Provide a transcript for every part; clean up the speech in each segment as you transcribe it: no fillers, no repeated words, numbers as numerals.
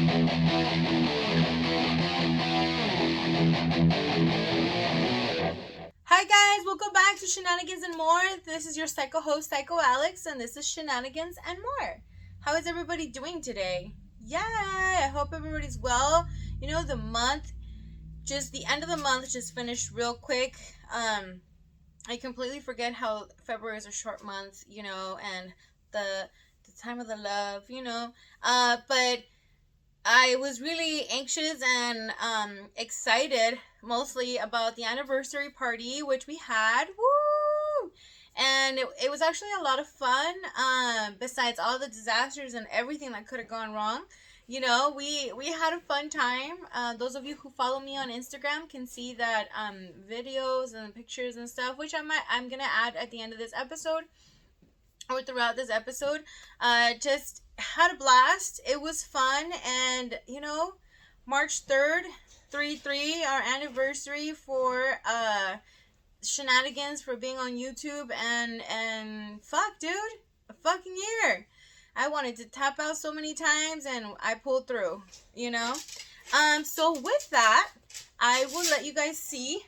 Hi guys, welcome back to Shenanigans and More. This is your psycho host, Psycho Alex, and this is Shenanigans and More. How is everybody doing today? Yeah, I hope everybody's well. You know, the end of the month just finished real quick. I completely forget how February is a short month, and the time of the love, but I was really anxious and excited mostly about the anniversary party, which we had. Woo! And it was actually a lot of fun, besides all the disasters and everything that could have gone wrong. We had a fun time. Those of you who follow me on Instagram can see that videos and pictures and stuff, which I'm going to add at the end of this episode or throughout this episode. Just had a blast. It was fun. And March 3rd, 3/3, our anniversary for Shenanigans, for being on YouTube. And fuck, dude, a fucking year. I wanted to tap out so many times and I pulled through. So with that, I will let you guys see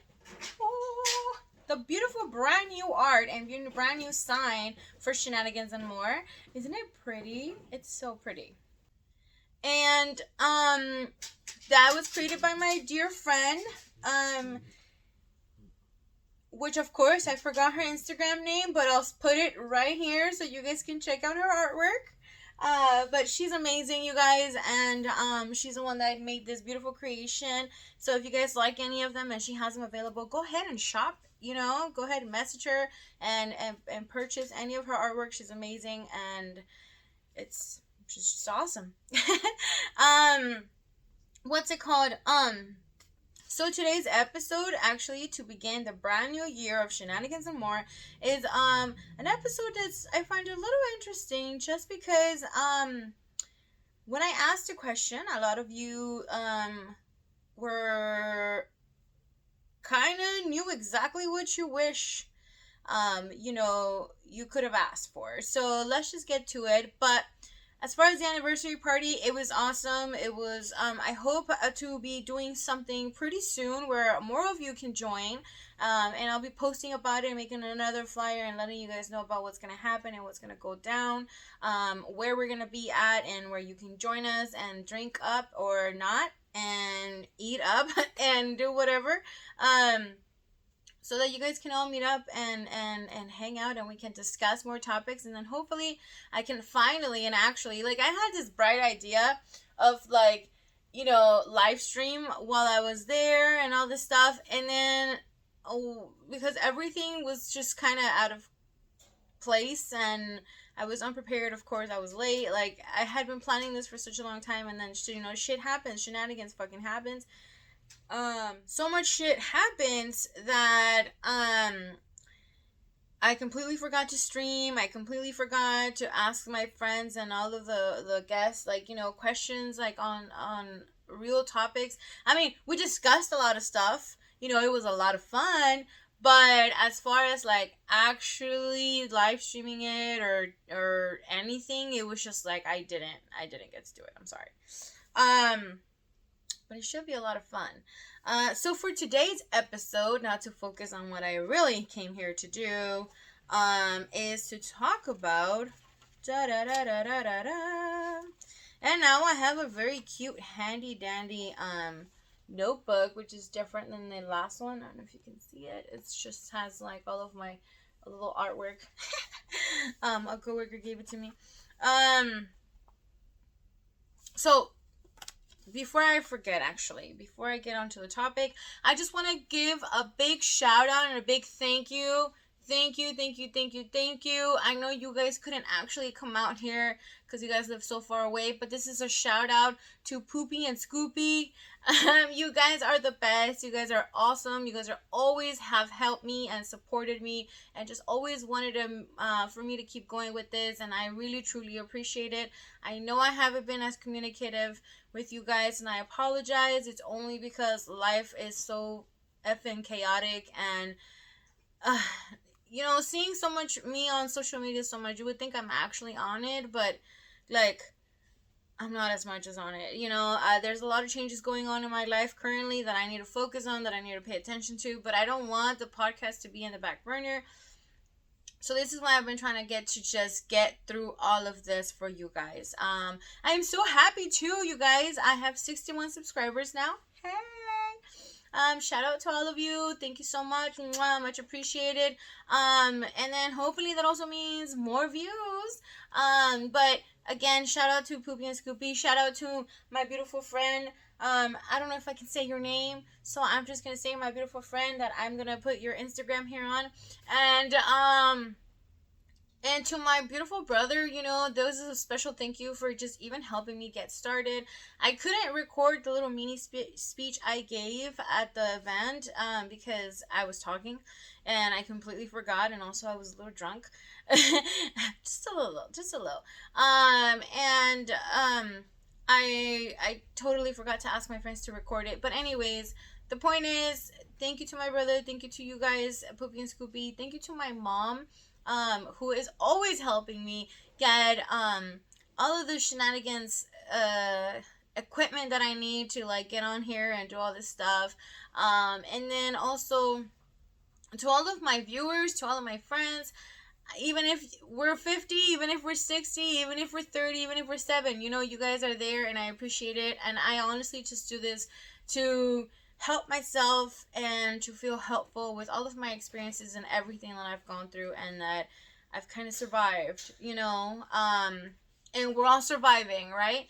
the beautiful brand new art and brand new sign for Shenanigans and More. Isn't it pretty? It's so pretty. And that was created by my dear friend, which of course I forgot her Instagram name, but I'll put it right here so you guys can check out her artwork. But she's amazing, you guys, and she's the one that made this beautiful creation. So if you guys like any of them and she has them available, go ahead and shop. Go ahead and message her and purchase any of her artwork. She's amazing, and she's just awesome. What's it called? So today's episode, actually, to begin the brand new year of Shenanigans and More, is an episode that's I find a little interesting, just because when I asked a question, a lot of you were kind of knew exactly what you wish you could have asked for. So let's just get to it. But as far as the anniversary party, it was awesome. It was, I hope to be doing something pretty soon where more of you can join. And I'll be posting about it, making another flyer and letting you guys know about what's going to happen and what's going to go down, where we're going to be at, and where you can join us and drink up or not and eat up and do whatever. So that you guys can all meet up and hang out and we can discuss more topics. And then hopefully I can finally, and actually, I had this bright idea of, live stream while I was there and all this stuff. And then, because everything was just kind of out of place and I was unprepared, of course, I was late. I had been planning this for such a long time, and then, shit happens. Shenanigans fucking happens. So much shit happens that I completely forgot to stream. I completely forgot to ask my friends and all of the guests questions on real topics. I mean, we discussed a lot of stuff. It was a lot of fun, but as far as actually live streaming it or anything, it was just I didn't get to do it. I'm sorry. But it should be a lot of fun. So for today's episode, not to focus on what I really came here to do, is to talk about And now I have a very cute, handy dandy notebook, which is different than the last one. I don't know if you can see it. It just has all of my little artwork. A coworker gave it to me. So before I forget, before I get onto the topic, I just want to give a big shout out and a big thank you. Thank you. I know you guys couldn't actually come out here because you guys live so far away, but this is a shout out to Poopy and Scoopy. You guys are the best. You guys are awesome. You guys always have helped me and supported me and just always wanted for me to keep going with this, and I really truly appreciate it. I know I haven't been as communicative with you guys, and I apologize. It's only because life is so effing chaotic, and seeing so much me on social media so much, you would think I'm actually on it, but I'm not as much as on it. There's a lot of changes going on in my life currently that I need to focus on, that I need to pay attention to, but I don't want the podcast to be in the back burner. So this is why I've been trying to just get through all of this for you guys. I'm so happy too, you guys. I have 61 subscribers now. Hey. Shout out to all of you. Thank you so much. Mwah, much appreciated. And then hopefully that also means more views. But again, shout out to Poopy and Scoopy. Shout out to my beautiful friend. I don't know if I can say your name, so I'm just gonna say my beautiful friend that I'm gonna put your Instagram here on. And to my beautiful brother, there was a special thank you for just even helping me get started. I couldn't record the little mini speech I gave at the event because I was talking and I completely forgot, and also I was a little drunk. just a little. I totally forgot to ask my friends to record it. But anyways, the point is, thank you to my brother, thank you to you guys, Poopy and Scoopy, thank you to my mom, who is always helping me get all of the Shenanigans equipment that I need to like get on here and do all this stuff. And then also to all of my viewers, to all of my friends, even if we're 50, even if we're 60, even if we're 30, even if we're 7, you guys are there and I appreciate it. And I honestly just do this to help myself and to feel helpful with all of my experiences and everything that I've gone through, and that I've kind of survived, and we're all surviving, right?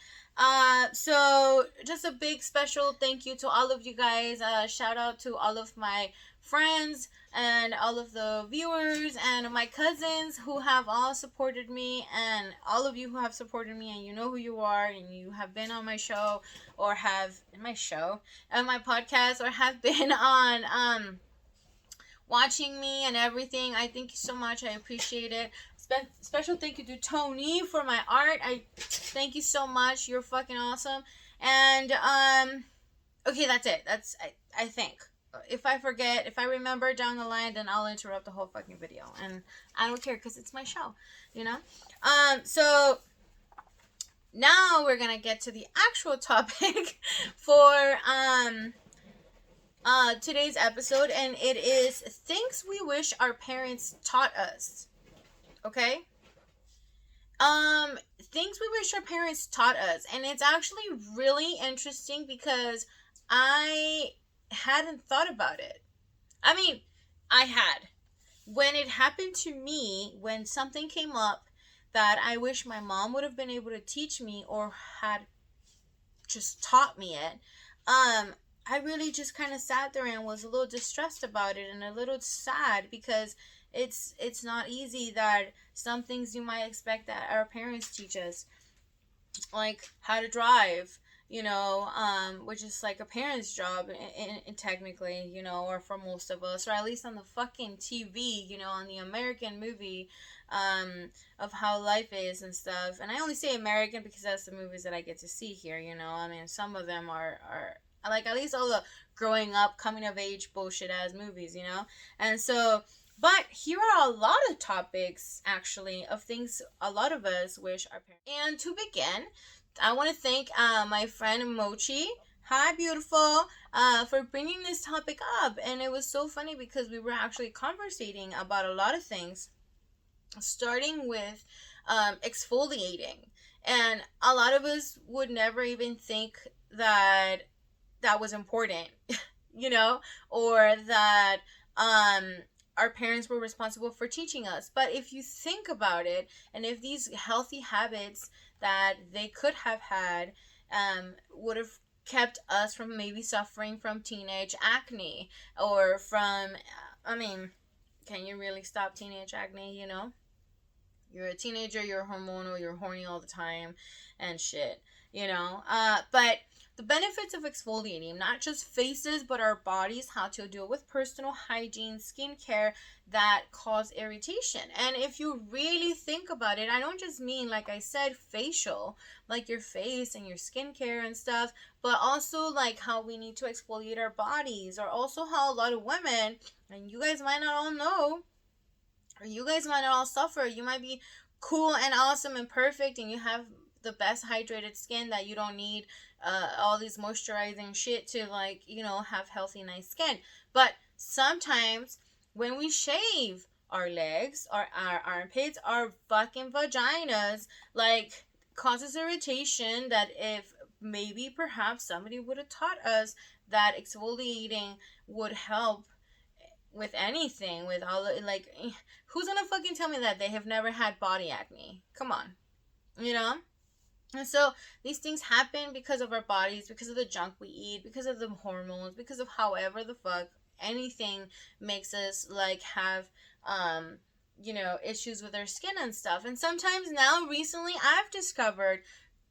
So just a big special thank you to all of you guys. Shout out to all of my friends and all of the viewers and my cousins who have all supported me, and all of you who have supported me, and you know who you are, and you have been on my show, or have in my show and my podcast, or have been on watching me and everything. I thank you so much. I appreciate it. Special thank you to Tony for my art. I thank you so much. You're fucking awesome. And okay, that's it. I think. If I forget, if I remember down the line, then I'll interrupt the whole fucking video, and I don't care because it's my show, So now we're gonna get to the actual topic for today's episode, and it is things we wish our parents taught us. Okay? Things we wish our parents taught us, and it's actually really interesting because I hadn't thought about it. I mean, I had. When it happened to me, when something came up that I wish my mom would have been able to teach me or had just taught me it, I really just kind of sat there and was a little distressed about it and a little sad, because it's not easy that some things you might expect that our parents teach us, like how to drive, which is like a parent's job in technically, or for most of us, or at least on the fucking TV, on the American movie, of how life is and stuff. And I only say American because that's the movies that I get to see here, I mean, some of them are like at least all the growing up, coming of age bullshit ass movies, And so, but here are a lot of topics, actually, of things a lot of us wish our parents. And to begin, I want to thank my friend Mochi. Hi, beautiful, for bringing this topic up. And it was so funny because we were actually conversating about a lot of things, starting with exfoliating. And a lot of us would never even think that that was important, or that our parents were responsible for teaching us. But if you think about it, and if these healthy habits that they could have had would have kept us from maybe suffering from teenage acne, or from, I mean, can you really stop teenage acne, You're a teenager, you're hormonal, you're horny all the time, and shit, but the benefits of exfoliating, not just faces, but our bodies, how to deal with personal hygiene, skincare that cause irritation. And if you really think about it, I don't just mean, like I said, facial, like your face and your skincare and stuff, but also like how we need to exfoliate our bodies, or also how a lot of women, and you guys might not all know, or you guys might not all suffer, you might be cool and awesome and perfect, and you have the best hydrated skin, that you don't need all these moisturizing shit to, like, have healthy, nice skin. But sometimes when we shave our legs, our armpits, our fucking vaginas, like, causes irritation, that if maybe perhaps somebody would have taught us that exfoliating would help with anything, with all the, like, who's gonna fucking tell me that they have never had body acne? Come on, you know? And so these things happen because of our bodies, because of the junk we eat, because of the hormones, because of however the fuck anything makes us, like, have issues with our skin and stuff. And sometimes now recently I've discovered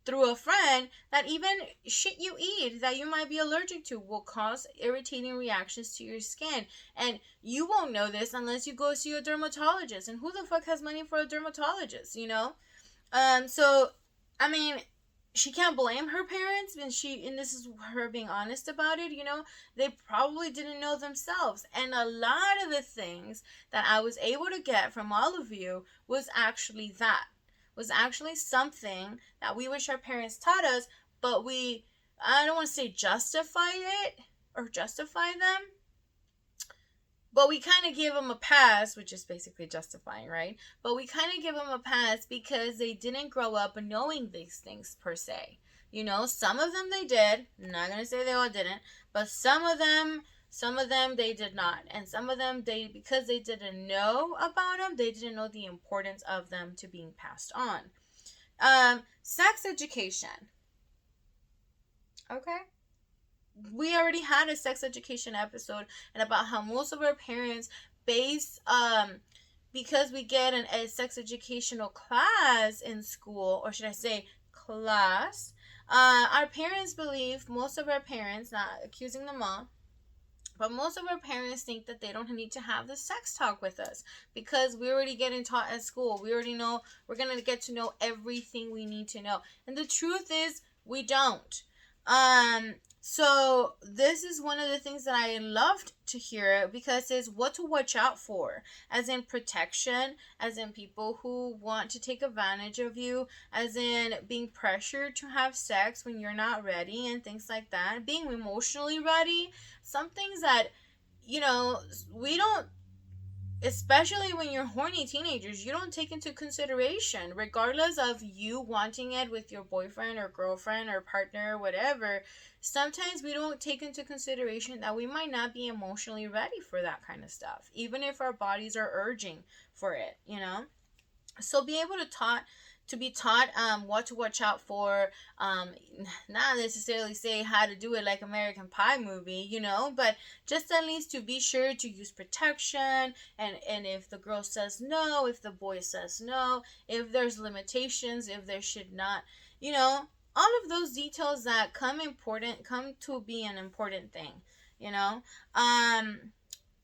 through a friend that even shit you eat that you might be allergic to will cause irritating reactions to your skin. And you won't know this unless you go see a dermatologist. And who the fuck has money for a dermatologist, So, I mean, she can't blame her parents, and this is her being honest about it, they probably didn't know themselves. And a lot of the things that I was able to get from all of you was actually something that we wish our parents taught us, but I don't want to say justified it or justify them, but we kind of give them a pass, which is basically justifying, right? But we kind of give them a pass because they didn't grow up knowing these things per se. Some of them they did. I'm not going to say they all didn't, but some of them they did not. And some of them, because they didn't know about them, they didn't know the importance of them to being passed on. Sex education. Okay? We already had a sex education episode and about how most of our parents because we get a sex educational class in school, or should I say class, our parents believe, most of our parents, not accusing them all, but most of our parents think that they don't need to have the sex talk with us because we're already getting taught at school. We already know, we're going to get to know everything we need to know. And the truth is, we don't. So this is one of the things that I loved to hear, because it's what to watch out for, as in protection, as in people who want to take advantage of you, as in being pressured to have sex when you're not ready and things like that, being emotionally ready. Some things that, we don't, especially when you're horny teenagers, you don't take into consideration, regardless of you wanting it with your boyfriend or girlfriend or partner or whatever. Sometimes we don't take into consideration that we might not be emotionally ready for that kind of stuff, even if our bodies are urging for it, So be able to be taught what to watch out for, not necessarily say how to do it like American Pie movie, but just at least to be sure to use protection, and if the girl says no, if the boy says no, if there's limitations, if there should not, all of those details that come to be an important thing,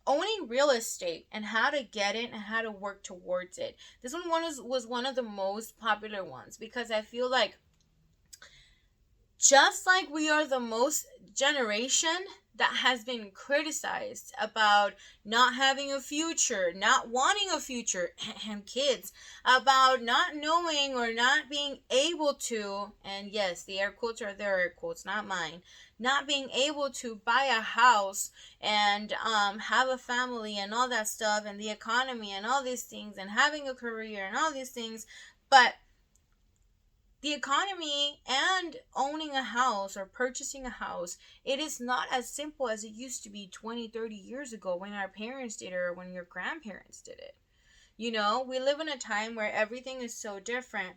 owning real estate and how to get it and how to work towards it. This one was one of the most popular ones, because I feel like, just like we are the most generation that has been criticized about not having a future, not wanting a future, and kids, about not knowing or not being able to, and yes, the air quotes are their air quotes, not mine, not being able to buy a house and have a family and all that stuff, and the economy and all these things, and having a career and all these things, but the economy and owning a house or purchasing a house, it is not as simple as it used to be 20, 30 years ago when our parents did it, or when your grandparents did it. We live in a time where everything is so different.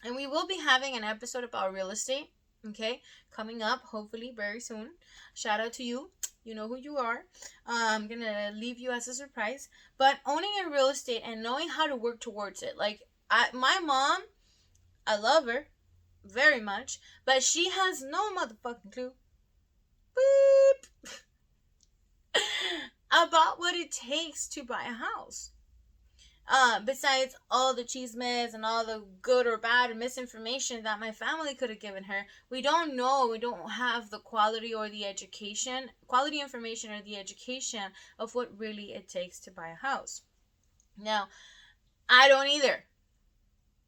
And we will be having an episode about real estate, okay, coming up hopefully very soon. Shout out to you. You know who you are. I'm going to leave you as a surprise. But owning a real estate and knowing how to work towards it. Like, my mom, I love her very much, but she has no motherfucking clue about what it takes to buy a house. Besides all the chismes and all the good or bad misinformation that my family could have given her, we don't know, we don't have the quality information or the education of what really it takes to buy a house. Now, I don't either.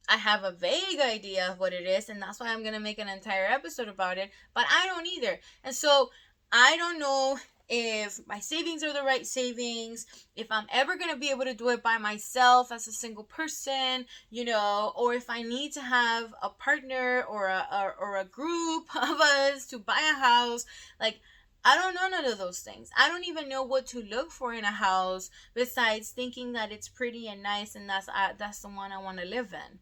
I have a vague idea of what it is, and that's why I'm gonna make an entire episode about it, but I don't either. And so I don't know if my savings are the right savings, if I'm ever gonna be able to do it by myself as a single person, or if I need to have a partner or a group of us to buy a house. Like, I don't know none of those things. I don't even know what to look for in a house besides thinking that it's pretty and nice, and that's the one I want to live in.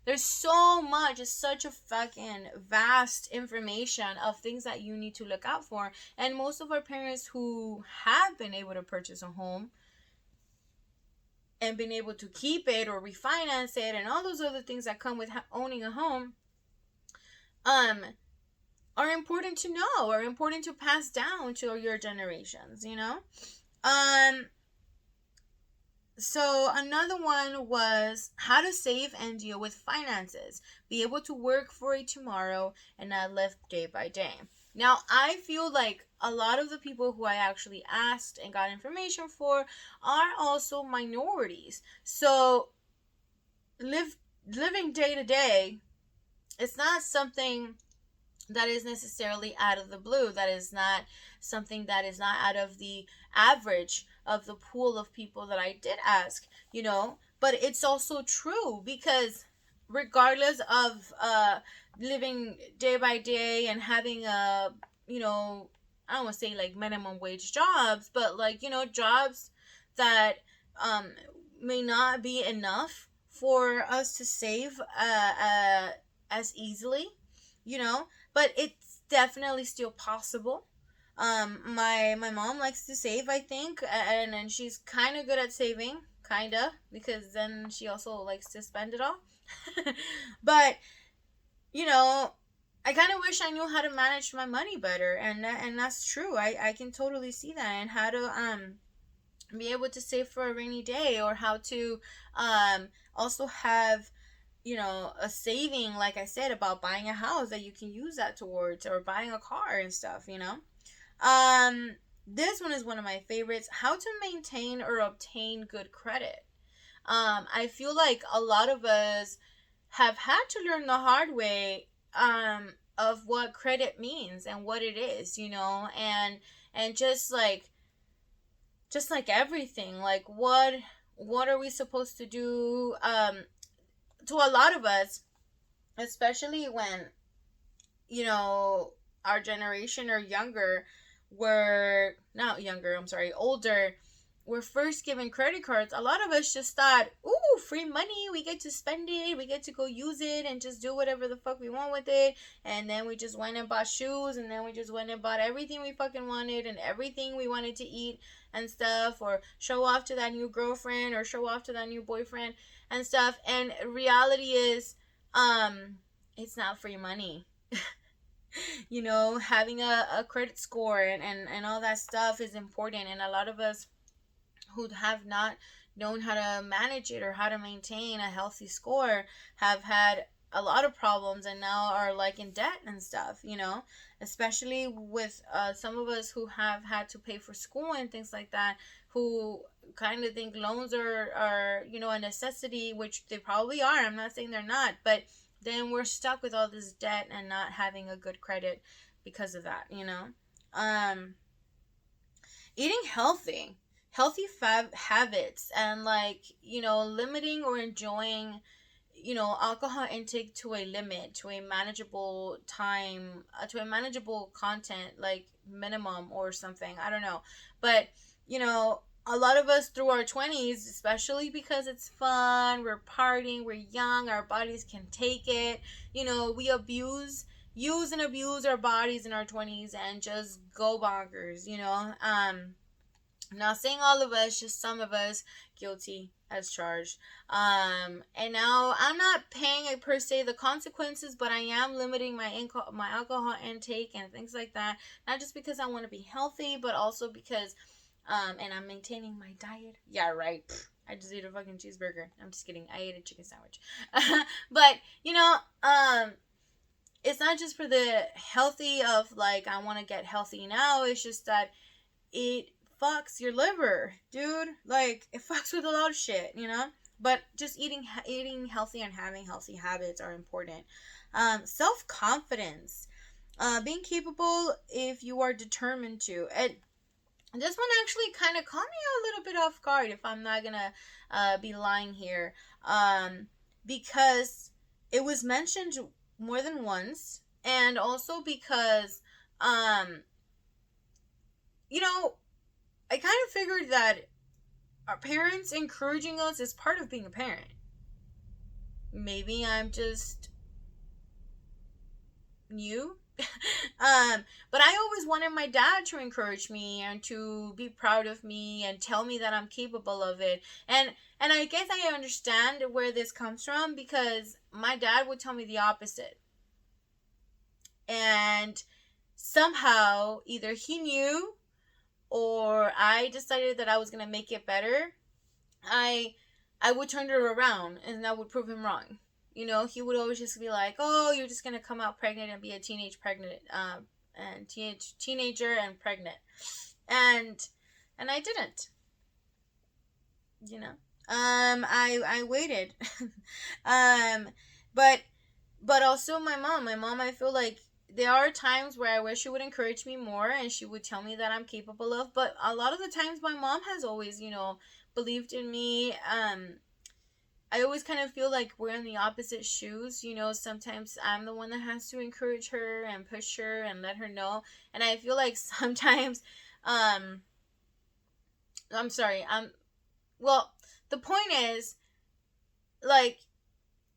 There's so much. It's such a fucking vast information of things that you need to look out for. And most of our parents who have been able to purchase a home and been able to keep it or refinance it and all those other things that come with owning a home, are important to know, are important to pass down to your generations. So another one was how to save and deal with finances. Be able to work for a tomorrow and not live day by day. Now, I feel like a lot of the people who I actually asked and got information for are also minorities. So living day to day, it's not something that is necessarily out of the blue. That is not something that is not out of the average of the pool of people that I did ask, but it's also true, because regardless of living day by day and having I don't want to say like minimum wage jobs, but like, jobs that may not be enough for us to save as easily, but it's definitely still possible. My mom likes to save, I think, and she's kind of good at saving, because then she also likes to spend it all. But I kind of wish I knew how to manage my money better, and that's true. I can totally see that, and how to be able to save for a rainy day, or how to also have a saving, like I said, about buying a house that you can use that towards, or buying a car and stuff. This one is one of my favorites: how to maintain or obtain good credit. I feel like a lot of us have had to learn the hard way of what credit means and what it is, and just like everything, like what are we supposed to do? To a lot of us, especially when our generation or younger were not younger, I'm sorry, older, were first given credit cards, a lot of us just thought, ooh, free money, we get to spend it, we get to go use it and just do whatever the fuck we want with it. And then we just went and bought shoes, and then we just went and bought everything we fucking wanted and everything we wanted to eat and stuff, or show off to that new girlfriend or show off to that new boyfriend and stuff. And reality is, it's not free money. Having a credit score and all that stuff is important, and a lot of us who have not known how to manage it or how to maintain a healthy score have had a lot of problems, and now are like in debt and stuff, especially with some of us who have had to pay for school and things like that, who kind of think loans are a necessity, which they probably are. I'm not saying they're not, but then we're stuck with all this debt and not having a good credit because of that. Eating healthy habits, and like, limiting or enjoying alcohol intake to a limit, to a manageable time, to a manageable content, like minimum or something, I don't know. But a lot of us through our 20s, especially because it's fun, we're partying, we're young, our bodies can take it, we use and abuse our bodies in our 20s and just go bonkers. I'm not saying all of us, just some of us, guilty as charged. And now I'm not paying per se the consequences, but I am limiting my alcohol intake and things like that. Not just because I want to be healthy, but also because, and I'm maintaining my diet. Yeah, right. I just ate a fucking cheeseburger. I'm just kidding. I ate a chicken sandwich. But, it's not just for the healthy of like, I want to get healthy now. It's just that it fucks your liver, dude. Like, it fucks with a lot of shit, But just eating healthy and having healthy habits are important. Self-confidence, being capable if you are determined to. And this one actually kind of caught me a little bit off guard, if I'm not gonna be lying here, because it was mentioned more than once, and also because, um, you know, I kind of figured that our parents encouraging us is part of being a parent. Maybe I'm just new. But I always wanted my dad to encourage me and to be proud of me and tell me that I'm capable of it. And I guess I understand where this comes from, because my dad would tell me the opposite. And somehow either he knew or I decided that I was going to make it better. I I would turn it around and that would prove him wrong. He would always just be like, "Oh, you're just gonna come out pregnant and be a teenager and pregnant," and and I didn't. You know, I waited, um, but also my mom, I feel like there are times where I wish she would encourage me more and she would tell me that I'm capable of, but a lot of the times my mom has always, believed in me. I always kind of feel like we're in the opposite shoes. Sometimes I'm the one that has to encourage her and push her and let her know. And I feel like sometimes, um, I'm sorry, well, the point is, like,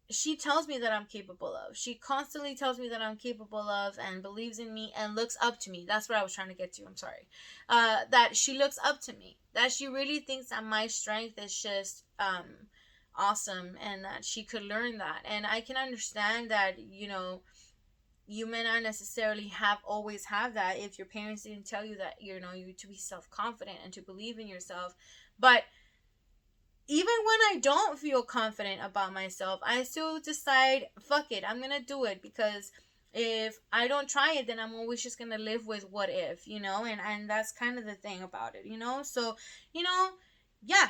she tells me that I'm capable of. She constantly tells me that I'm capable of and believes in me and looks up to me. That's what I was trying to get to. I'm sorry. That she looks up to me. That she really thinks that my strength is just awesome and that she could learn that. And I can understand that, you may not necessarily always have that if your parents didn't tell you that, you to be self-confident and to believe in yourself. But even when I don't feel confident about myself, I still decide, fuck it, I'm gonna do it, because if I don't try it, then I'm always just gonna live with what if, and that's kind of the thing about it, So, yeah,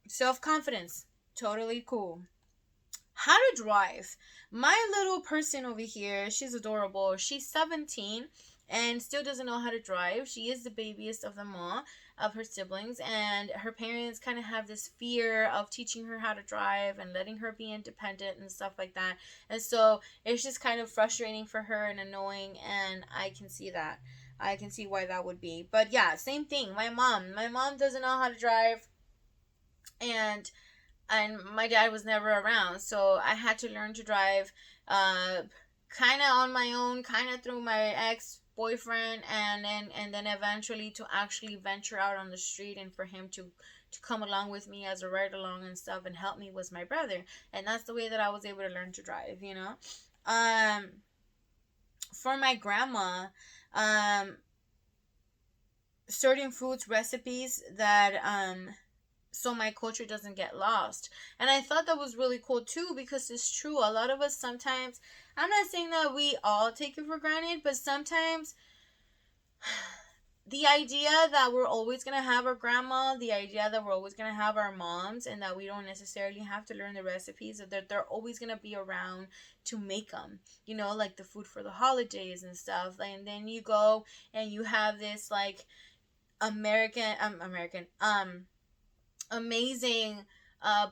self-confidence, totally cool. How to drive. My little person over here, she's adorable. She's 17 and still doesn't know how to drive. She is the babiest of them all, of her siblings, and her parents kind of have this fear of teaching her how to drive and letting her be independent and stuff like that. And so it's just kind of frustrating for her and annoying, and I can see that. I can see why that would be. But yeah, same thing. My mom doesn't know how to drive, and my dad was never around, so I had to learn to drive, kind of on my own, kind of through my ex-boyfriend, and then eventually to actually venture out on the street, and for him to come along with me as a ride along and stuff and help me was my brother. And that's the way that I was able to learn to drive. um for my grandma, um certain foods recipes that so my culture doesn't get lost. And I thought that was really cool too, because it's true. A lot of us sometimes, I'm not saying that we all take it for granted, but sometimes the idea that we're always going to have our grandma, the idea that we're always going to have our moms, and that we don't necessarily have to learn the recipes, that they're always going to be around to make them, like the food for the holidays and stuff. And then you go and you have this like American amazing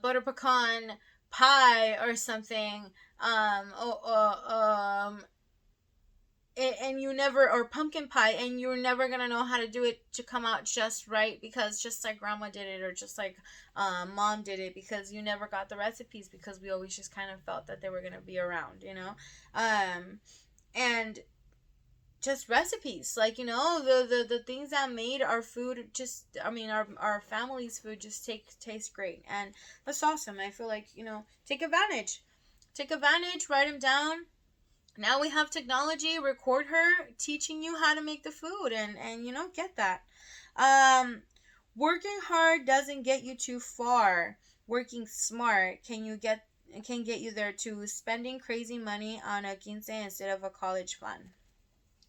butter pecan pie or something, and you never, or pumpkin pie, and you're never gonna know how to do it to come out just right, because just like grandma did it, or just like mom did it, because you never got the recipes, because we always just kind of felt that they were gonna be around, and just recipes, like, the things that made our food, just, I mean, our family's food just taste great. And that's awesome. I feel like, take advantage, write them down. Now we have technology, record her teaching you how to make the food, and get that. Working hard doesn't get you too far. Working smart can get you there too. Spending crazy money on a quince instead of a college fund.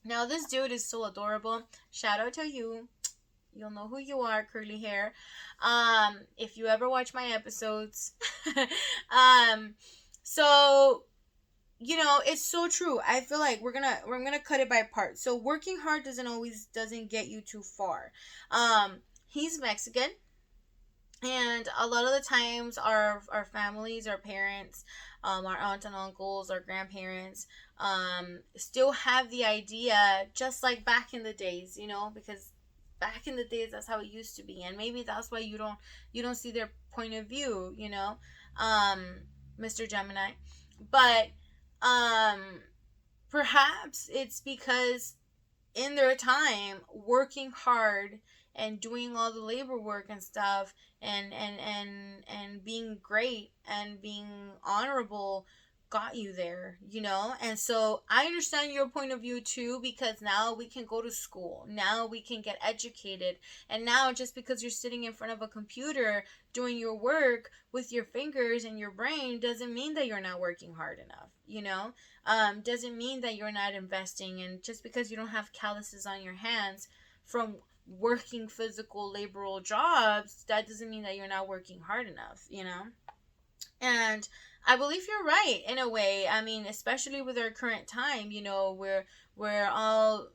Now, this dude is so adorable. Shout out to you. You'll know who you are, curly hair. If you ever watch my episodes. um, so it's so true. I feel like we're gonna cut it by parts. So working hard doesn't get you too far. He's Mexican, and a lot of the times our families, our parents, our aunts and uncles, our grandparents, still have the idea, just like back in the days, because back in the days that's how it used to be, and maybe that's why you don't see their point of view, um, Mr. Gemini, but perhaps it's because in their time working hard and doing all the labor work and stuff, and being great and being honorable got you there, and so I understand your point of view too, because now we can go to school, now we can get educated, and now just because you're sitting in front of a computer doing your work with your fingers and your brain doesn't mean that you're not working hard enough, doesn't mean that you're not investing. And just because you don't have calluses on your hands from working physical laboral jobs, that doesn't mean that you're not working hard enough, and I believe you're right in a way. I mean, especially with our current time, we're all,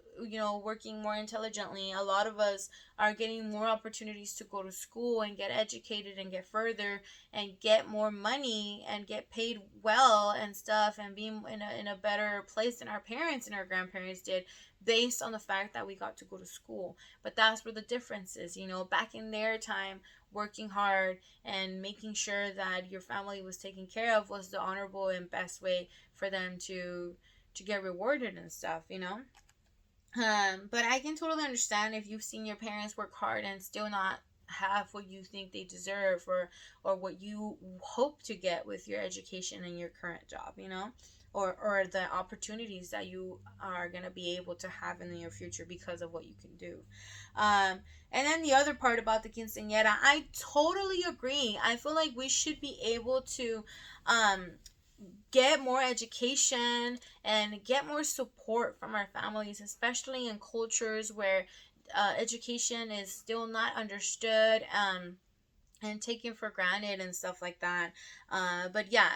working more intelligently. A lot of us are getting more opportunities to go to school and get educated and get further and get more money and get paid well and stuff, and be in a better place than our parents and our grandparents did, based on the fact that we got to go to school. But that's where the difference is, back in their time, working hard and making sure that your family was taken care of was the honorable and best way for them to get rewarded and stuff, but I can totally understand if you've seen your parents work hard and still not have what you think they deserve, or what you hope to get with your education and your current job, or the opportunities that you are going to be able to have in the near future because of what you can do. And then the other part about the quinceañera, I totally agree. I feel like we should be able to get more education and get more support from our families, especially in cultures where education is still not understood, and taken for granted and stuff like that. But yeah,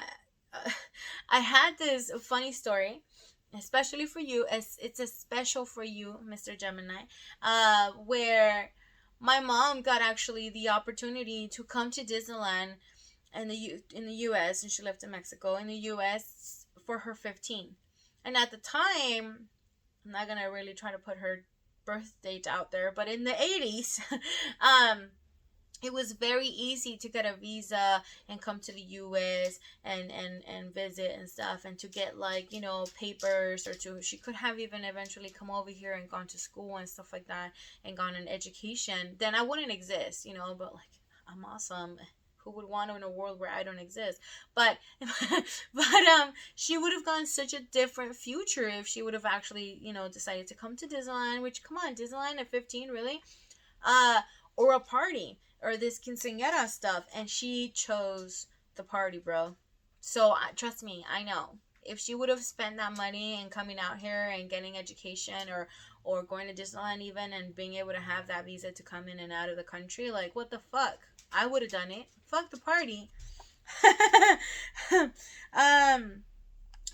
I had this funny story, especially for you, as it's a special for you, Mr. Gemini, where my mom got actually the opportunity to come to Disneyland in the U.S., and she lived in Mexico, in the U.S. for her 15. And at the time, I'm not gonna really try to put her birth date out there, but in the 80s, it was very easy to get a visa and come to the U.S. and visit and stuff, and to get papers, or she could have even eventually come over here and gone to school and stuff like that and gone an education. Then I wouldn't exist, but I'm awesome. Who would want to in a world where I don't exist? But she would have gone such a different future if she would have actually, decided to come to Disneyland, which, come on, Disneyland at 15, really? Or a party, or this quinceañera stuff, and she chose the party, bro. So trust me, I know. If she would have spent that money and coming out here and getting education, or going to Disneyland even, and being able to have that visa to come in and out of the country, what the fuck? I would have done it. Fuck the party.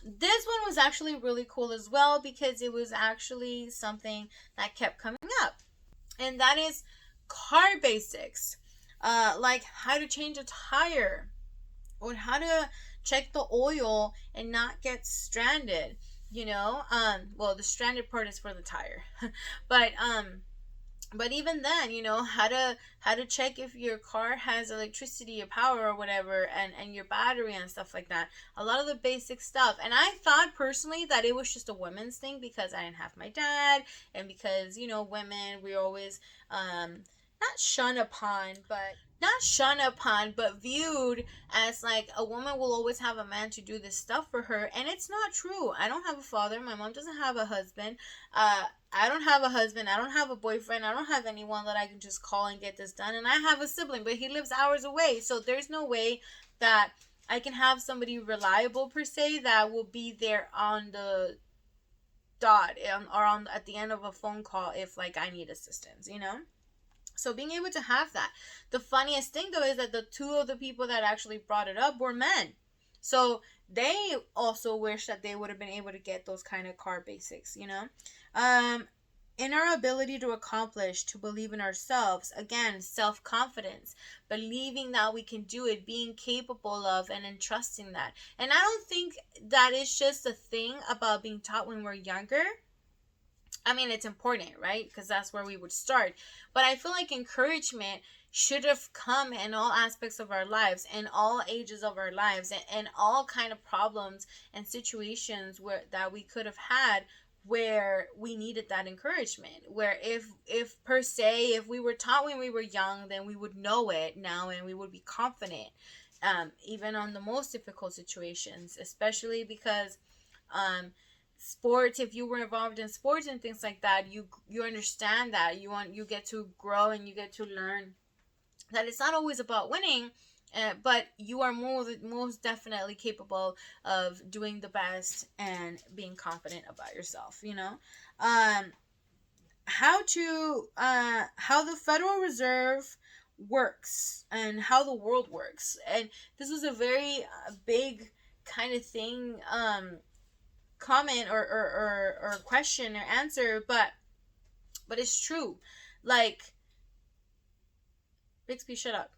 This one was actually really cool as well, because it was actually something that kept coming up. And that is car basics. Like how to change a tire, or how to check the oil and not get stranded. Well, the stranded part is for the tire. But even then, how to check if your car has electricity or power or whatever, and your battery and stuff like that. A lot of the basic stuff. And I thought personally that it was just a women's thing, because I didn't have my dad, and because, women, we always not shunned upon, but viewed as a woman will always have a man to do this stuff for her. And it's not true. I don't have a father. My mom doesn't have a husband. I don't have a husband. I don't have a boyfriend. I don't have anyone that I can just call and get this done. And I have a sibling, but he lives hours away. So there's no way that I can have somebody reliable, per se, that will be there on the dot, or at the end of a phone call if I need assistance, So being able to have that. The funniest thing though is that the two of the people that actually brought it up were men. So they also wish that they would have been able to get those kind of car basics, you know? In our ability to accomplish, to believe in ourselves, again, self-confidence, believing that we can do it, being capable of and entrusting that. And I don't think that is just a thing about being taught when we're younger. I mean, it's important, right? Because that's where we would start. But I feel like encouragement should have come in all aspects of our lives, in all ages of our lives, and all kind of problems and situations where that we could have had where we needed that encouragement. Where if per se, if we were taught when we were young, then we would know it now and we would be confident, even on the most difficult situations, especially because sports, if you were involved in sports and things like that, you understand that you get to grow and you get to learn that it's not always about winning, but you are most definitely capable of doing the best and being confident about yourself, you know. How the Federal Reserve works and how the world works, and this was a very big kind of thing, comment or question or answer, but it's true. Like, Bixby, shut up.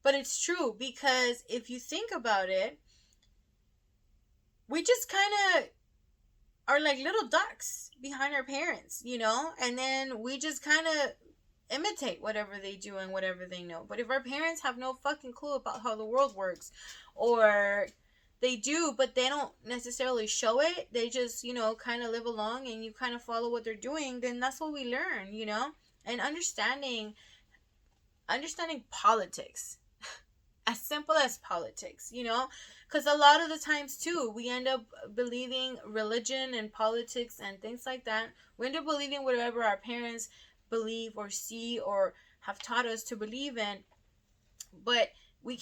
But it's true, because if you think about it, we just kind of are like little ducks behind our parents, you know, and then we just kind of imitate whatever they do and whatever they know. But if our parents have no fucking clue about how the world works, or they do but they don't necessarily show it, they just, you know, kind of live along and you kind of follow what they're doing, then that's what we learn, you know. And understanding politics, as simple as politics, you know, because a lot of the times too we end up believing religion and politics and things like that. We end up believing whatever our parents believe or see or have taught us to believe in, but we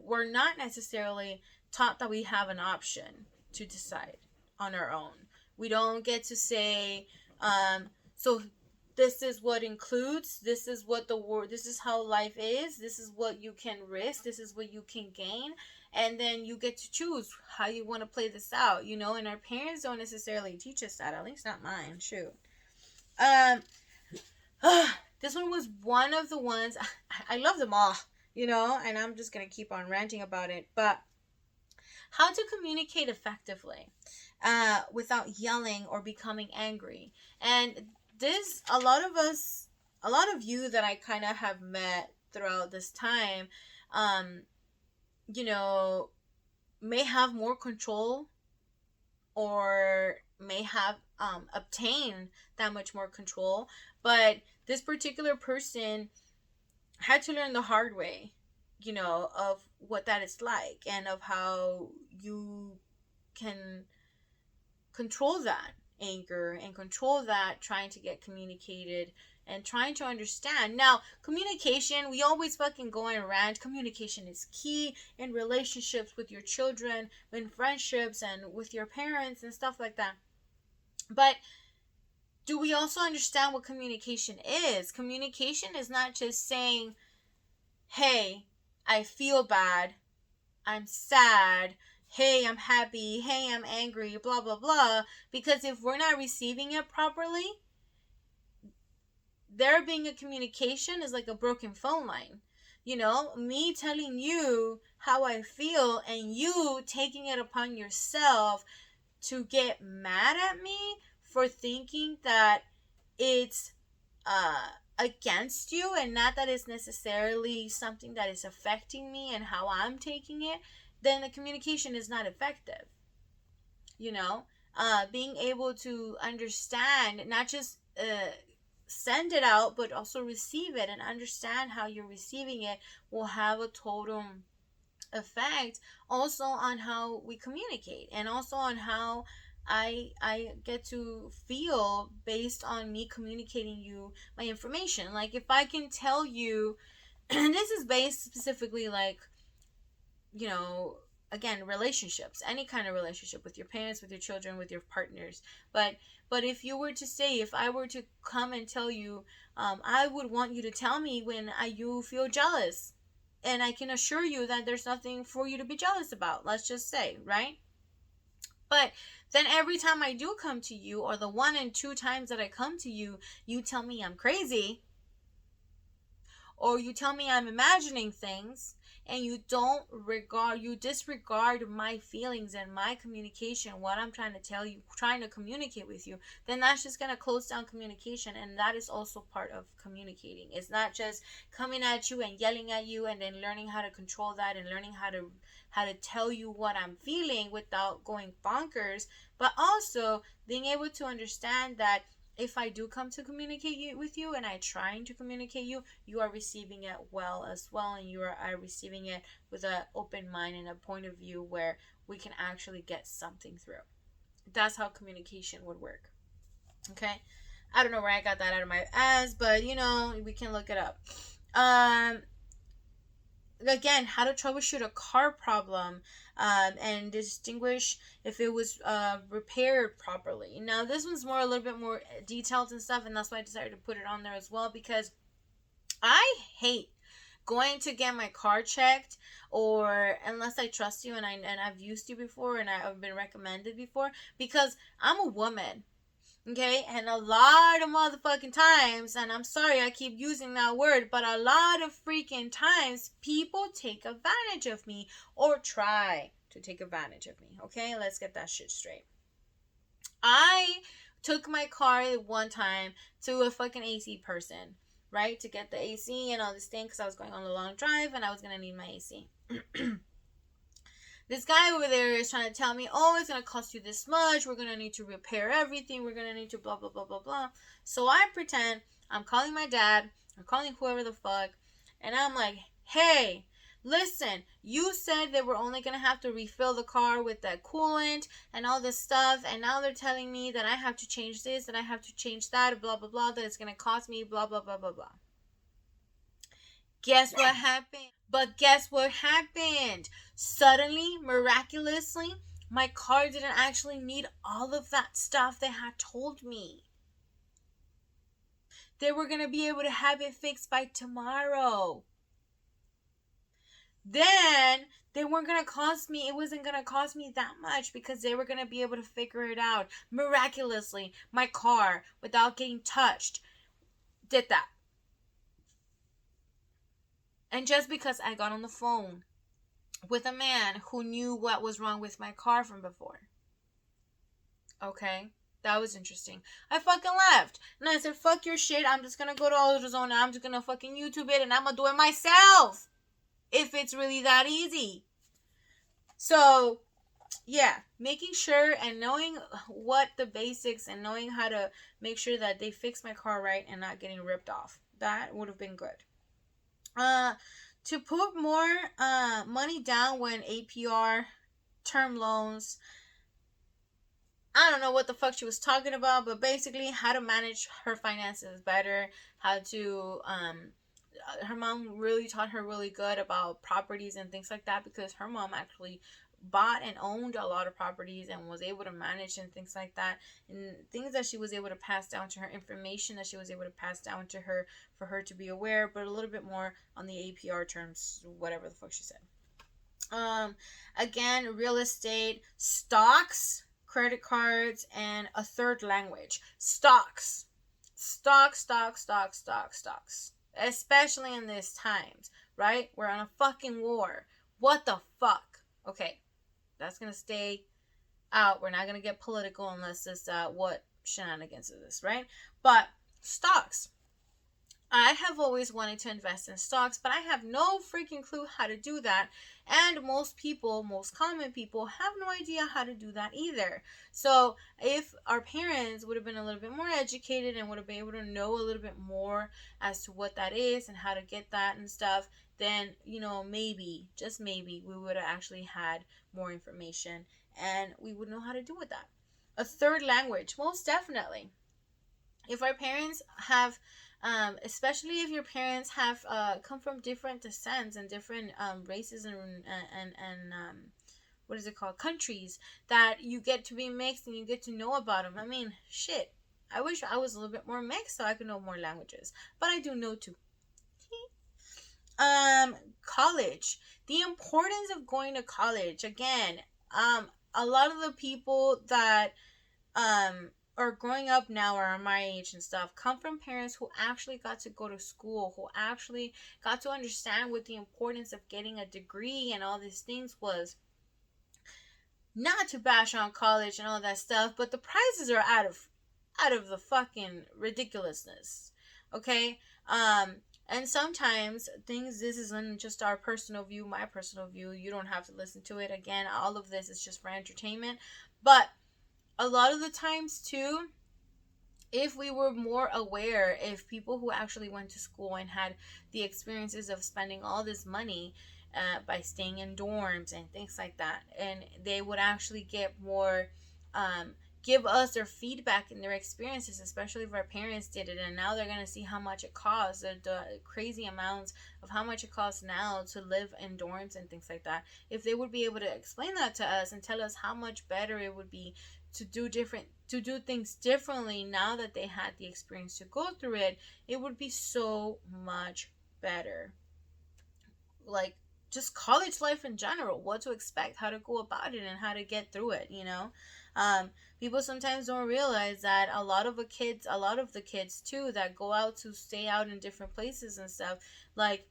were not necessarily taught that we have an option to decide on our own. We don't get to say, so this is what includes, this is what this is how life is, this is what you can risk, this is what you can gain, and then you get to choose how you want to play this out, you know. And our parents don't necessarily teach us that, at least not mine. Shoot. This one was one of the ones, I love them all, you know, and I'm just gonna keep on ranting about it. But how to communicate effectively without yelling or becoming angry. And this, a lot of you that I kind of have met throughout this time, you know, may have more control or may have obtained that much more control, but this particular person had to learn the hard way, you know, of what that is like and of how you can control that anger and control that trying to get communicated and trying to understand. Now, communication, we always fucking go and rant. Communication is key in relationships with your children, in friendships, and with your parents and stuff like that. But do we also understand what communication is? Communication is not just saying, hey, I feel bad, I'm sad, hey, I'm happy, hey, I'm angry, blah, blah, blah. Because if we're not receiving it properly, there being a communication is like a broken phone line. You know, me telling you how I feel and you taking it upon yourself to get mad at me for thinking that it's against you and not that it's necessarily something that is affecting me and how I'm taking it, then the communication is not effective. You know, being able to understand, not just send it out, but also receive it and understand how you're receiving it will have a total effect also on how we communicate and also on how I get to feel based on me communicating you my information. Like if I can tell you, and this is based specifically like, you know, again, relationships, any kind of relationship with your parents, with your children, with your partners. But if you were to say, if I were to come and tell you, I would want you to tell me when you feel jealous. And I can assure you that there's nothing for you to be jealous about, let's just say, right? But then every time I do come to you, or the 1 and 2 times that I come to you, you tell me I'm crazy, or you tell me I'm imagining things, and you disregard my feelings and my communication, what I'm trying to tell you, trying to communicate with you, then that's just going to close down communication. And that is also part of communicating. It's not just coming at you and yelling at you and then learning how to control that and learning how to tell you what I'm feeling without going bonkers, but also being able to understand that if I do come to communicate with you and I trying to communicate you are receiving it well as well, and you are receiving it with an open mind and a point of view where we can actually get something through. That's how communication would work. Okay? I don't know where I got that out of my ass, but we can look it up. Again, how to troubleshoot a car problem, and distinguish if it was repaired properly. Now, this one's a little bit more detailed and stuff, and that's why I decided to put it on there as well, because I hate going to get my car checked, or unless I trust you and I've used you before and I've been recommended before, because I'm a woman. Okay, and a lot of motherfucking times, and I'm sorry I keep using that word, but a lot of freaking times people take advantage of me or try to take advantage of me. Okay, let's get that shit straight. I took my car one time to a fucking AC person, right, to get the AC and all this thing, because I was going on a long drive and I was gonna need my AC. This guy over there is trying to tell me, oh, it's going to cost you this much. We're going to need to repair everything. We're going to need to blah, blah, blah, blah, blah. So I pretend I'm calling my dad. I'm calling whoever the fuck. And I'm like, hey, listen, you said they were only going to have to refill the car with that coolant and all this stuff. And now they're telling me that I have to change this and I have to change that, blah, blah, blah, that it's going to cost me blah, blah, blah, blah, blah. Guess what happened? But guess what happened? Suddenly, miraculously, my car didn't actually need all of that stuff they had told me. They were going to be able to have it fixed by tomorrow. Then they weren't going to cost me, it wasn't going to cost me that much, because they were going to be able to figure it out. Miraculously, my car, without getting touched, did that. And just because I got on the phone with a man who knew what was wrong with my car from before. Okay? That was interesting. I fucking left. And I said, fuck your shit. I'm just gonna go to AutoZone and I'm just gonna fucking YouTube it and I'm gonna do it myself. If it's really that easy. So, yeah. Making sure and knowing what the basics and knowing how to make sure that they fix my car right and not getting ripped off. That would have been good. To put more money down when APR, term loans. I don't know what the fuck she was talking about, but basically how to manage her finances better, how to her mom really taught her really good about properties and things like that, because her mom actually bought and owned a lot of properties and was able to manage and things like that, and things that she was able to pass down to her, information that she was able to pass down to her for her to be aware, but a little bit more on the APR terms, whatever the fuck she said. Again, real estate, stocks, credit cards, and a third language. Stocks, especially in these times, right? We're on a fucking war. What the fuck? Okay, that's gonna stay out. We're not gonna get political unless it's what Shenanigans is this, right? But stocks. I have always wanted to invest in stocks, but I have no freaking clue how to do that. And most common people, have no idea how to do that either. So if our parents would have been a little bit more educated and would have been able to know a little bit more as to what that is and how to get that and stuff, then, maybe, just maybe, we would have actually had more information and we would know how to do with that. A third language, most definitely. If our parents have especially if your parents have come from different descents and different races and what is it called, countries that you get to be mixed and you get to know about them. I mean, shit. I wish I was a little bit more mixed so I could know more languages, but I do know two. College. The importance of going to college. Again, a lot of the people that are growing up now or are my age and stuff come from parents who actually got to go to school, who actually got to understand what the importance of getting a degree and all these things was. Not to bash on college and all that stuff, but the prices are out of the fucking ridiculousness. Okay? And sometimes things, this isn't just our personal view, my personal view. You don't have to listen to it. Again, all of this is just for entertainment. But a lot of the times too, if we were more aware, if people who actually went to school and had the experiences of spending all this money by staying in dorms and things like that, and they would actually get more, give us their feedback and their experiences, especially if our parents did it, and now they're going to see how much it costs, the crazy amounts of how much it costs now to live in dorms and things like that. If they would be able to explain that to us and tell us how much better it would be to do things differently now that they had the experience to go through it, it would be so much better. Like, just college life in general, what to expect, how to go about it, and how to get through it. People sometimes don't realize that a lot of the kids too that go out to stay out in different places and stuff, like,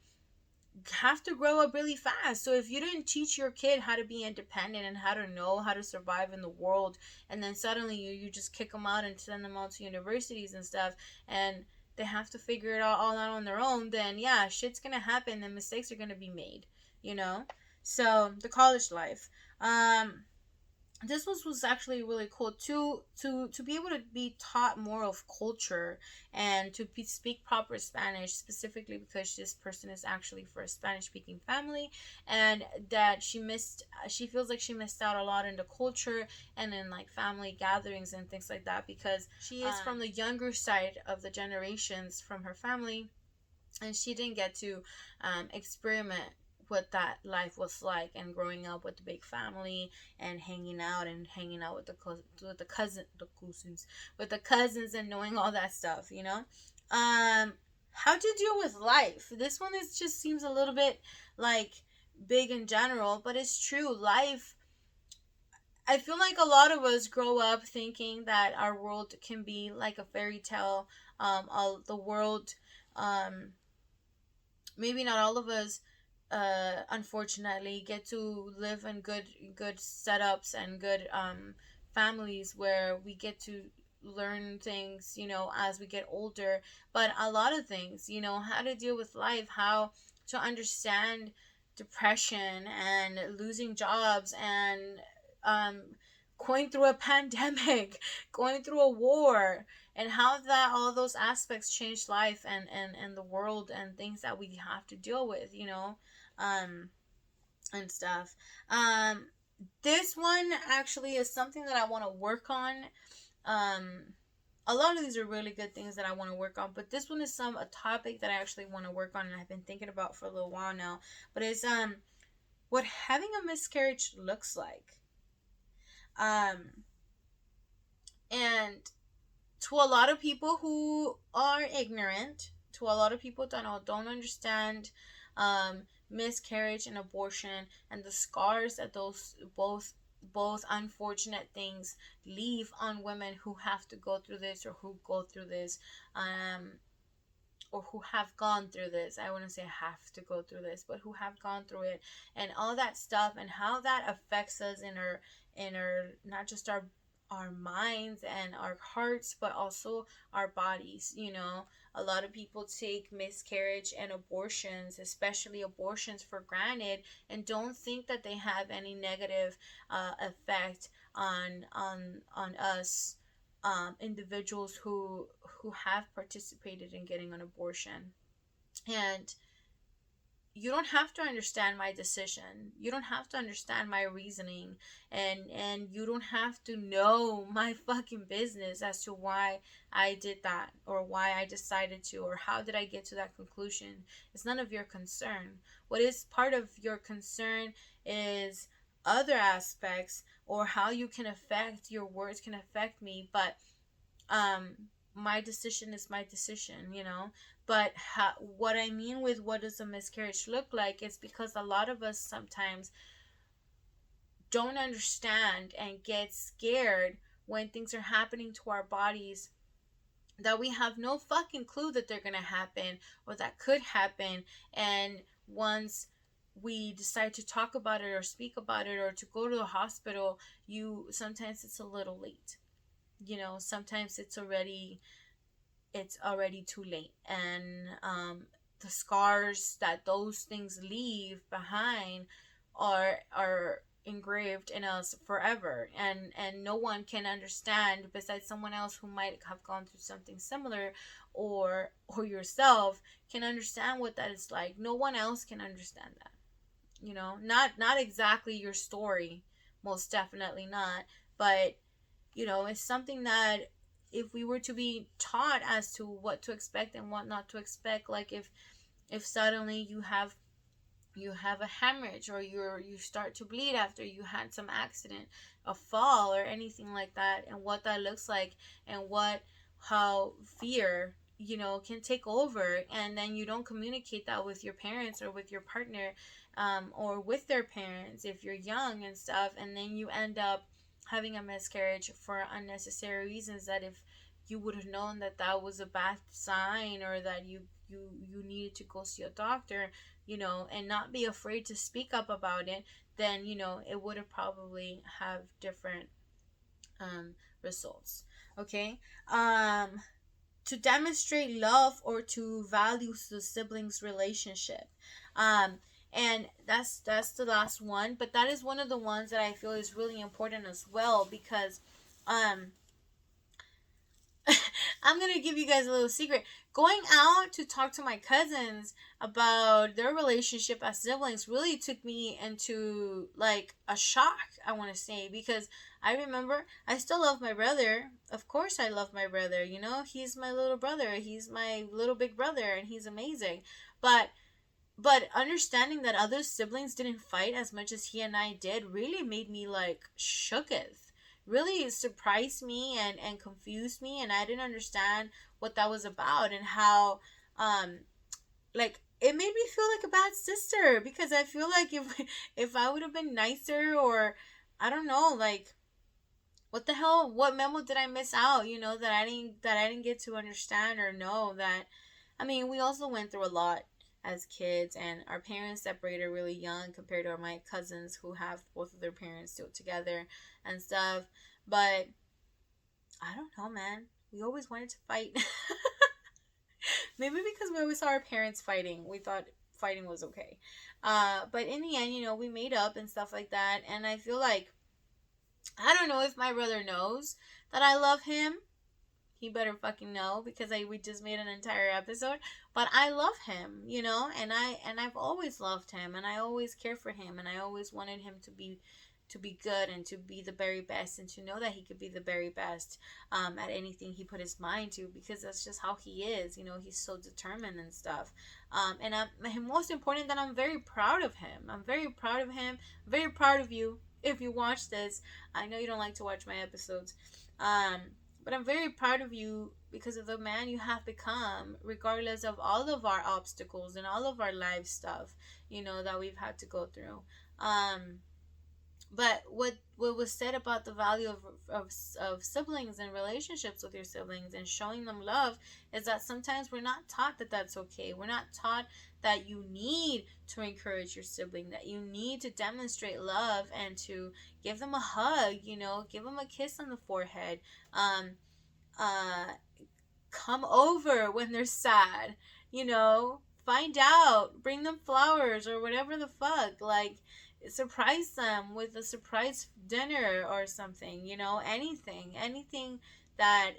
have to grow up really fast. So if you didn't teach your kid how to be independent and how to know how to survive in the world, and then suddenly you just kick them out and send them out to universities and stuff, and they have to figure it all out on their own, then yeah, shit's gonna happen and mistakes are gonna be made, you know? So the college life. This was actually really cool to be able to be taught more of culture and to speak proper Spanish, specifically because this person is actually for a Spanish speaking family, and that she feels like she missed out a lot in the culture and in like family gatherings and things like that, because she is from the younger side of the generations from her family, and she didn't get to experiment what that life was like, and growing up with the big family and hanging out with the cousins and knowing all that stuff. How to deal with life. This one is just seems a little bit like big in general, but it's true. Life, I feel like a lot of us grow up thinking that our world can be like a fairy tale. The world, maybe not all of us, unfortunately, get to live in good setups and good families where we get to learn things, as we get older. But a lot of things, how to deal with life, how to understand depression and losing jobs and um, going through a pandemic, going through a war, and how that all those aspects change life and the world and things that we have to deal with, um, and stuff. This one actually is something that I want to work on. A lot of these are really good things that I want to work on, but this one is a topic that I actually want to work on and I've been thinking about for a little while now. But it's what having a miscarriage looks like. And to a lot of people who are ignorant, to a lot of people that don't understand miscarriage and abortion and the scars that those both unfortunate things leave on women who have to go through this, or who go through this, or who have gone through this. I wouldn't say have to go through this, but who have gone through it, and all that stuff, and how that affects us in our not just our minds and our hearts, but also our bodies. A lot of people take miscarriage and abortions, especially abortions, for granted, and don't think that they have any negative effect on us, individuals who have participated in getting an abortion. And you don't have to understand my decision. You don't have to understand my reasoning, and you don't have to know my fucking business as to why I did that, or why I decided to, or how did I get to that conclusion. It's none of your concern. What is part of your concern is other aspects, or how you can affect your words can affect me, but my decision is my decision, but what I mean with what does a miscarriage look like is because a lot of us sometimes don't understand and get scared when things are happening to our bodies that we have no fucking clue that they're gonna happen or that could happen. And once we decide to talk about it or speak about it or to go to the hospital, sometimes it's a little late. Sometimes it's already too late. And the scars that those things leave behind are engraved in us forever, and no one can understand besides someone else who might have gone through something similar, or yourself can understand what that is like. No one else can understand that. Not exactly your story, most definitely not, but it's something that if we were to be taught as to what to expect and what not to expect, like if suddenly you have a hemorrhage, or you start to bleed after you had some accident, a fall or anything like that, and what that looks like, and how fear can take over, and then you don't communicate that with your parents or with your partner, or with their parents if you're young and stuff, and then you end up having a miscarriage for unnecessary reasons, that if you would have known that that was a bad sign, or that you needed to go see a doctor, and not be afraid to speak up about it, then it would have probably have different results. Okay. To demonstrate love or to value the siblings relationship. um and that's the last one, but that is one of the ones that I feel is really important as well, because um I'm gonna give you guys a little secret. Going out to talk to my cousins about their relationship as siblings really took me into like a shock, I want to say, because I remember I still love my brother. Of course, I love my brother. He's my little brother. He's my little big brother, and he's amazing. But understanding that other siblings didn't fight as much as he and I did really made me like shooketh. Really surprised me and confused me, and I didn't understand what that was about, and how like it made me feel like a bad sister, because I feel like if I would have been nicer, or I don't know, like what the hell, what memo did I miss out, that I didn't get to understand or know that. I mean, we also went through a lot as kids, and our parents separated really young compared to my cousins who have both of their parents still together and stuff. But I don't know, man. We always wanted to fight. Maybe because we always saw our parents fighting, we thought fighting was okay. But in the end, we made up and stuff like that. And I feel like, I don't know if my brother knows that I love him. He better fucking know, because we just made an entire episode. But I love him, and I've always loved him, and I always care for him, and I always wanted him to be good and to be the very best, and to know that he could be the very best at anything he put his mind to, because that's just how he is. He's so determined and stuff. And most important, that I'm very proud of him. I'm very proud of him. Very proud of you if you watch this. I know you don't like to watch my episodes. But I'm very proud of you because of the man you have become, regardless of all of our obstacles and all of our life stuff, that we've had to go through. But what was said about the value of siblings and relationships with your siblings and showing them love is that sometimes we're not taught that that's okay. We're not taught that you need to encourage your sibling, that you need to demonstrate love and to give them a hug, give them a kiss on the forehead, uh, come over when they're sad, find out, bring them flowers or whatever the fuck, like surprise them with a surprise dinner or something, anything that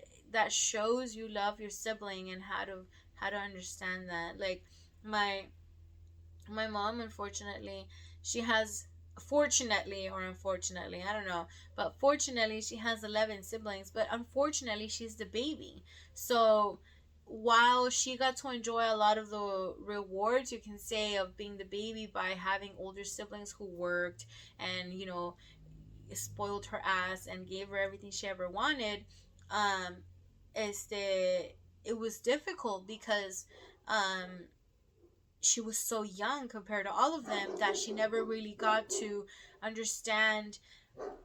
shows you love your sibling, and how to understand that. Like my mom, unfortunately, she has, fortunately or unfortunately, I don't know, but fortunately she has 11 siblings, but unfortunately she's the baby. So while she got to enjoy a lot of the rewards, you can say, of being the baby by having older siblings who worked and, spoiled her ass and gave her everything she ever wanted, um, it was difficult because um, she was so young compared to all of them that she never really got to understand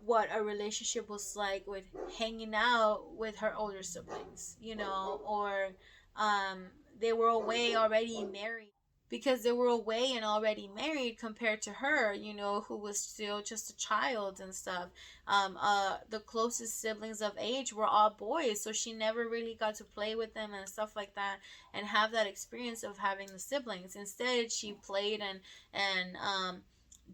what a relationship was like with hanging out with her older siblings, or um, they were away already married, because they were away and already married compared to her, who was still just a child and stuff. The closest siblings of age were all boys, so she never really got to play with them and stuff like that and have that experience of having the siblings. Instead, she played and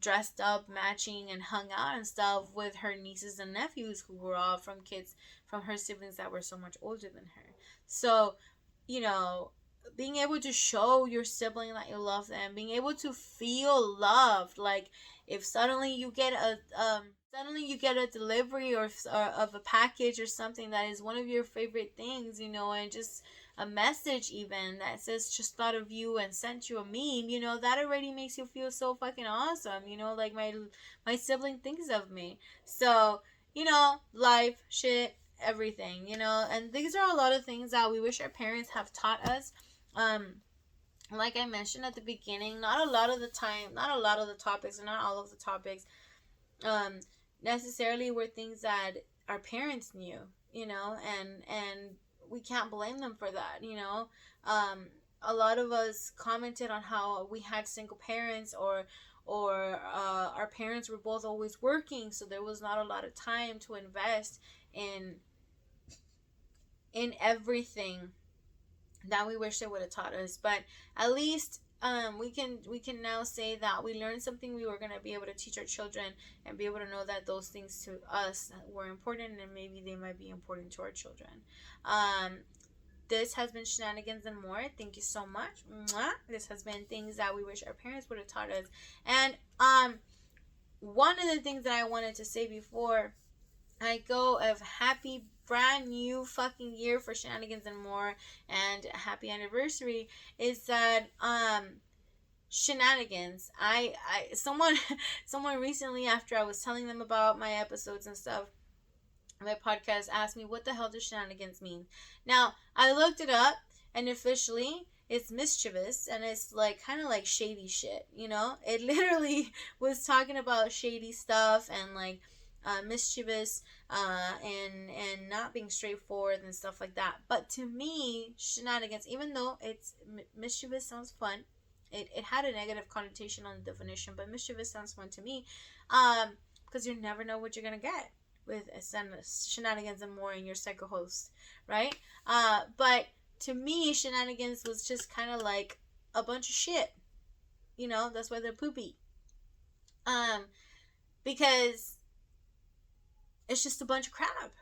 dressed up matching and hung out and stuff with her nieces and nephews, who were all from kids from her siblings that were so much older than her. So, you know, being able to show your sibling that you love them, being able to feel loved, like if suddenly you get a delivery or of a package or something that is one of your favorite things, and just a message even that says just thought of you and sent you a meme, that already makes you feel so fucking awesome, like my sibling thinks of me. So, life, shit, everything, and these are a lot of things that we wish our parents have taught us. um like I mentioned at the beginning, not a lot of the time, not a lot of the topics, and not all of the topics um necessarily were things that our parents knew, and we can't blame them for that. um a lot of us commented on how we had single parents, or our parents were both always working, so there was not a lot of time to invest in everything that we wish they would have taught us. But at least we can now say that we learned something we were going to be able to teach our children, and be able to know that those things to us were important, and maybe they might be important to our children. This has been Shenanigans and More. Thank you so much. Mwah. This has been things that we wish our parents would have taught us. And one of the things that I wanted to say before I go of happy brand new fucking year for Shenanigans and More, and happy anniversary, is that Shenanigans, I someone someone recently, after I was telling them about my episodes and stuff, my podcast, asked me what the hell does Shenanigans mean. Now I looked it up, and officially it's mischievous, and it's like kind of like shady shit. It literally was talking about shady stuff and like mischievous, and not being straightforward and stuff like that. But to me, Shenanigans, even though it's mischievous sounds fun, it had a negative connotation on the definition, but mischievous sounds fun to me, because you never know what you're gonna get with Shenanigans and More in your psycho host, right? But to me, Shenanigans was just kind of like a bunch of shit. That's why they're poopy. Because it's just a bunch of crap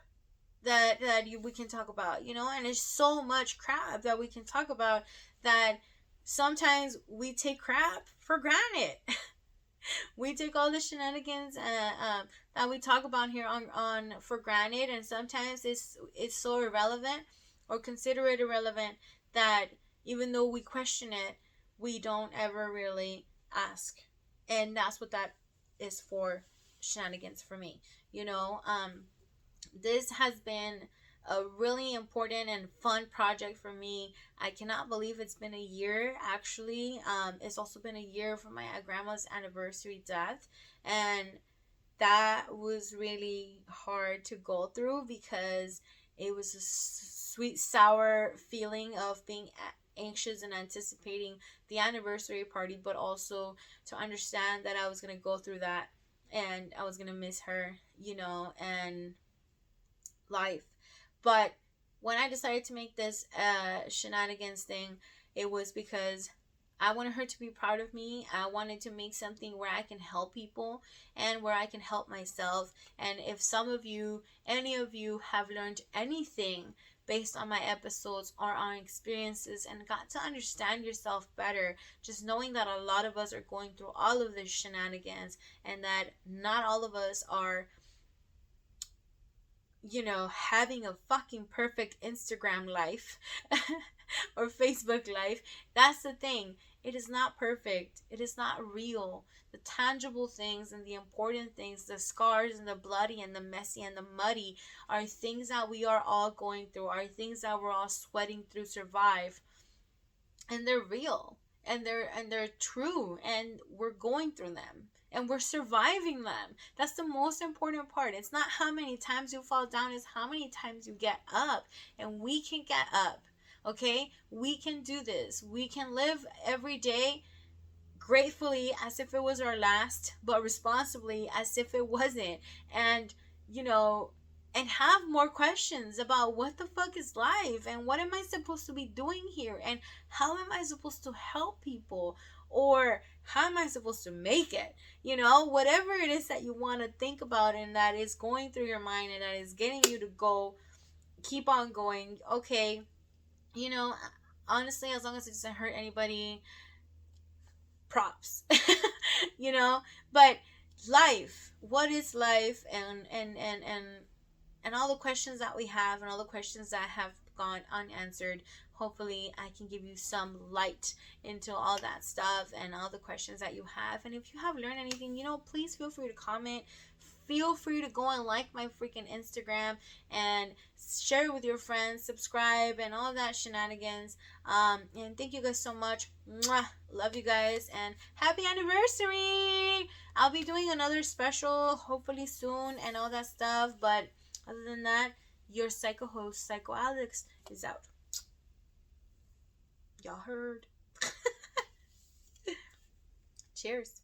that we can talk about, and it's so much crap that we can talk about that sometimes we take crap for granted. We take all the shenanigans that we talk about here on for granted, and sometimes it's so irrelevant, or consider it irrelevant, that even though we question it, we don't ever really ask. And that's what that is for Shenanigans for me. This has been a really important and fun project for me. I cannot believe it's been a year, actually. It's also been a year for my grandma's anniversary death, and that was really hard to go through, because it was a sweet sour feeling of being anxious and anticipating the anniversary party, but also to understand that I was going to go through that, and I was going to miss her, and life. But when I decided to make this Shenanigans thing, it was because I wanted her to be proud of me. I wanted to make something where I can help people, and where I can help myself. And if any of you have learned anything based on my episodes or on experiences, and got to understand yourself better, just knowing that a lot of us are going through all of this shenanigans, and that not all of us are having a fucking perfect Instagram life or Facebook life. That's the thing. It is not perfect. It is not real. The tangible things and the important things, the scars and the bloody and the messy and the muddy, are things that we are all going through, are things that we're all sweating through survive. And they're real. And they're true, and we're going through them, and we're surviving them. That's the most important part. It's not how many times you fall down, it's how many times you get up. And we can get up. Okay, we can do this. We can live every day gratefully as if it was our last, but responsibly as if it wasn't. And, you know, and have more questions about what the fuck is life, and what am I supposed to be doing here, and how am I supposed to help people, or how am I supposed to make it? Whatever it is that you want to think about and that is going through your mind and that is getting you to go, keep on going. Okay, you know, honestly, as long as it doesn't hurt anybody, props. you know but life, what is life? And all the questions that we have, and all the questions that have gone unanswered, hopefully I can give you some light into all that stuff and all the questions that you have. And if you have learned anything, please feel free to comment. Feel free to go and like my freaking Instagram and share it with your friends, subscribe, and all that shenanigans. And thank you guys so much. Mwah. Love you guys, and happy anniversary. I'll be doing another special hopefully soon and all that stuff. But other than that, your psycho host, Psycho Alex, is out. Y'all heard. Cheers.